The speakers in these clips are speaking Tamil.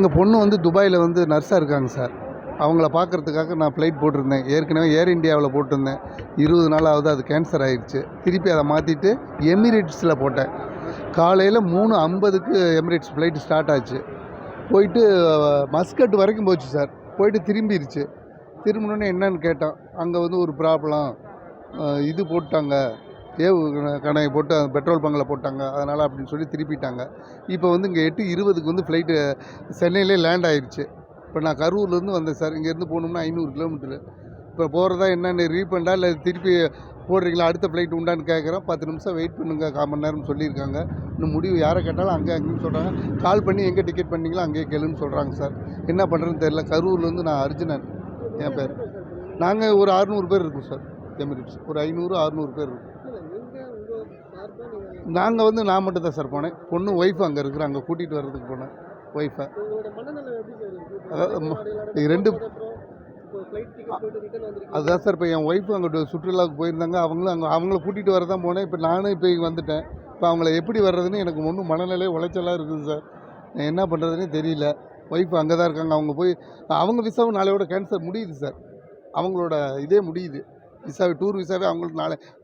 எங்கள் பொண்ணு வந்து துபாயில் வந்து நர்ஸாக இருக்காங்க சார். அவங்கள பார்க்குறதுக்காக நான் ஃப்ளைட் போட்டிருந்தேன். ஏற்கனவே ஏர் இந்தியாவில் போட்டிருந்தேன். 20 நாள் ஆகுது, அது கேன்சல் ஆகிடுச்சு. திருப்பி அதை மாற்றிட்டு எமிரேட்ஸில் போட்டேன். காலையில் 3:50க்கு எமிரேட்ஸ் ஃப்ளைட்டு ஸ்டார்ட் ஆச்சு. போயிட்டு மஸ்கட் வரைக்கும் போச்சு சார். போயிட்டு திரும்பிடுச்சு. திரும்பினோடனே என்னன்னு கேட்டோம். அங்கே வந்து ஒரு ப்ராப்ளம், இது போட்டாங்க, கணை போட்டு பெட்ரோல் பங்கில் போட்டாங்க, அதனால் அப்படின்னு சொல்லி திருப்பிட்டாங்க. இப்போ வந்து இங்கே 8:20க்கு வந்து ஃப்ளைட்டு சென்னையிலே லேண்ட் ஆகிடுச்சு. இப்போ நான் கரூர்லேருந்து வந்தேன் சார். இங்கேருந்து போகணும்னா 500 கிலோமீட்டரு. இப்போ போகிறதா என்னென்னு ரீஃபண்டா இல்லை திருப்பி போடுறீங்களா, அடுத்த ஃப்ளைட் உண்டான்னு கேட்குறோம். 10 நிமிஷம் வெயிட் பண்ணுங்க, 1/4 மணி நேரம்னு சொல்லியிருக்காங்க. இன்னும் முடிவு யாரை கேட்டாலும் அங்கேன்னு சொல்கிறாங்க. கால் பண்ணி எங்கே டிக்கெட் பண்ணிங்களோ அங்கேயே கேளுன்னு சொல்கிறாங்க சார். என்ன பண்ணுறதுன்னு தெரியல. கரூர்லேருந்து நான் அர்ஜுனன் என் பேர். நாங்கள் ஒரு 600 பேர் இருக்கோம் சார். எமிரேட்ஸ் ஒரு 500-600 பேர் இருக்கும். நாங்கள் வந்து நான் மட்டும் தான் சார் போனேன். பொண்ணு ஒய்ஃபு அங்கே இருக்கிற, அங்கே கூட்டிகிட்டு வர்றதுக்கு போனேன் ஒய்ஃபை. அதாவது 2 அதுதான் சார். இப்போ என் ஒய்ஃபு அங்கே சுற்றுலாவுக்கு போயிருந்தாங்க. அவங்கள கூட்டிகிட்டு வர தான் போனேன். இப்போ நானும் இப்போ வந்துட்டேன். இப்போ அவங்கள எப்படி வர்றதுன்னு எனக்கு ஒன்றும் மனநிலை உளைச்சலாக இருக்குது சார். என்ன பண்ணுறதுனே தெரியல. ஒய்ஃபு அங்கே தான் இருக்காங்க. அவங்க விசாவும் நாளையோட கேன்சல் முடியுது சார். அவங்களோட இதே முடியுது. விசாவே, டூர் விசாவே அவங்களுக்கு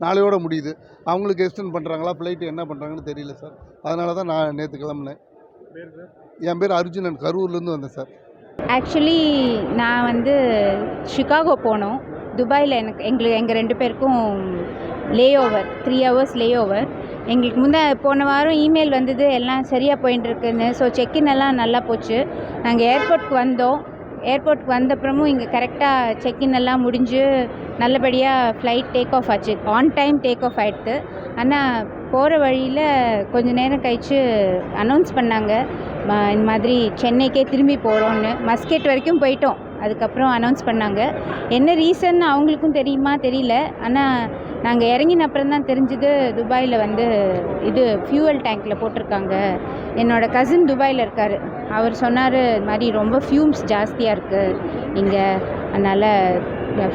நாளையோட முடியுது. அவங்களுக்கு எக்ஸ்டெண்ட் பண்ணுறாங்களா, ஃப்ளைட்டு என்ன பண்ணுறாங்கன்னு தெரியல சார். அதனால தான் நான் நேற்று கிளம்புனேன். என் பேர் அர்ஜுனன், கரூர்லேருந்து வந்தேன் சார். ஆக்சுவலி நான் வந்து சிகாகோ போனோம். துபாயில் எங்கள் 2 பேருக்கும் லே ஓவர், 3 hours லே ஓவர். எங்களுக்கு போன வாரம் இமெயில் வந்தது, எல்லாம் சரியாக போயின்னு இருக்குன்னு. ஸோ செக்இன் எல்லாம் நல்லா போச்சு. நாங்கள் ஏர்போர்ட்டுக்கு வந்தோம். ஏர்போர்ட்டுக்கு வந்தப்புறமும் இங்கே கரெக்டாக செக்இன் எல்லாம் முடிஞ்சு நல்லபடியாக ஃப்ளைட் டேக் ஆஃப் ஆச்சு. ஆன் டைம் டேக் ஆஃப் ஆகிடுது. ஆனால் போகிற வழியில் கொஞ்சம் நேரம் கழித்து அனௌன்ஸ் பண்ணாங்க, இந்த மாதிரி சென்னைக்கே திரும்பி போகிறோன்னு. மஸ்கெட் வரைக்கும் போயிட்டோம். அதுக்கப்புறம் அனௌன்ஸ் பண்ணாங்க. என்ன ரீசன் அவங்களுக்கும் தெரியுமா தெரியல. ஆனால் நாங்கள் இறங்கின அப்புறம் தான் தெரிஞ்சுது, துபாயில் வந்து இது ஃபியூவல் டேங்க்கில் போட்டிருக்காங்க. என்னோடய கசின் துபாயில் இருக்கார். அவர் சொன்னார், இது மாதிரி ரொம்ப ஃபியூம்ஸ் ஜாஸ்தியாக இருக்குது இங்கே, அதனால்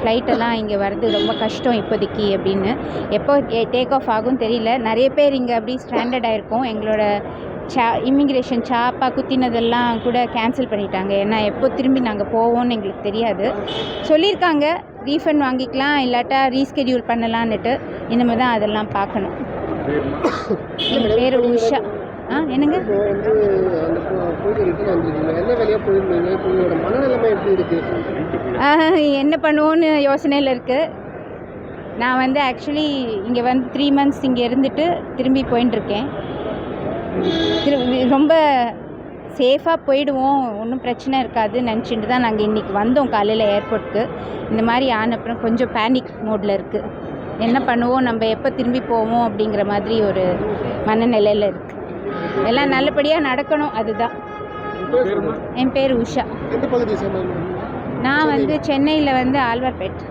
ஃப்ளைட்டெல்லாம் இங்கே வர்றது ரொம்ப கஷ்டம் இப்போதைக்கு அப்படின்னு. எப்போ டேக் ஆஃப் ஆகும் தெரியல. நிறைய பேர் இங்கே அப்படி ஸ்ட்ராண்டட் ஆகிருக்கோம். எங்களோட இமிக்ரேஷன் சாப்பா குத்தினதெல்லாம் கூட கேன்சல் பண்ணிட்டாங்க. ஏன்னா எப்போ திரும்பி நாங்கள் போவோம்னு எங்களுக்கு தெரியாது. சொல்லியிருக்காங்க ரீஃபண்ட் வாங்கிக்கலாம், இல்லாட்டா ரீஸ்கெடியூல் பண்ணலான்னுட்டு. இனிமேல் தான் அதெல்லாம் பார்க்கணும். என் பேர் உஷா. என்னங்க, என்ன பண்ணுவோன்னு யோசனையில் இருக்குது. நான் வந்து ஆக்சுவலி இங்கே வந்து 3 months இங்கே இருந்துட்டு திரும்பி போயின்ட்டுருக்கேன். ரொம்ப சேஃபாக போயிடுவோம், ஒன்றும் பிரச்சனை இருக்காதுன்னு நினச்சிட்டு தான் நாங்கள் இன்றைக்கி வந்தோம் காலையில் ஏர்போர்ட்டுக்கு. இந்த மாதிரி ஆனப்புறம் கொஞ்சம் பேனிக் மோடில் இருக்குது. என்ன பண்ணுவோம், நம்ம எப்போ திரும்பி போவோம் அப்படிங்கிற மாதிரி ஒரு மனநிலையில் இருக்குது. எல்லாம் நல்லபடியாக நடக்கணும், அதுதான். என் பேர் உஷா. நான் வந்து சென்னையில் வந்து ஆழ்வார்பேட்.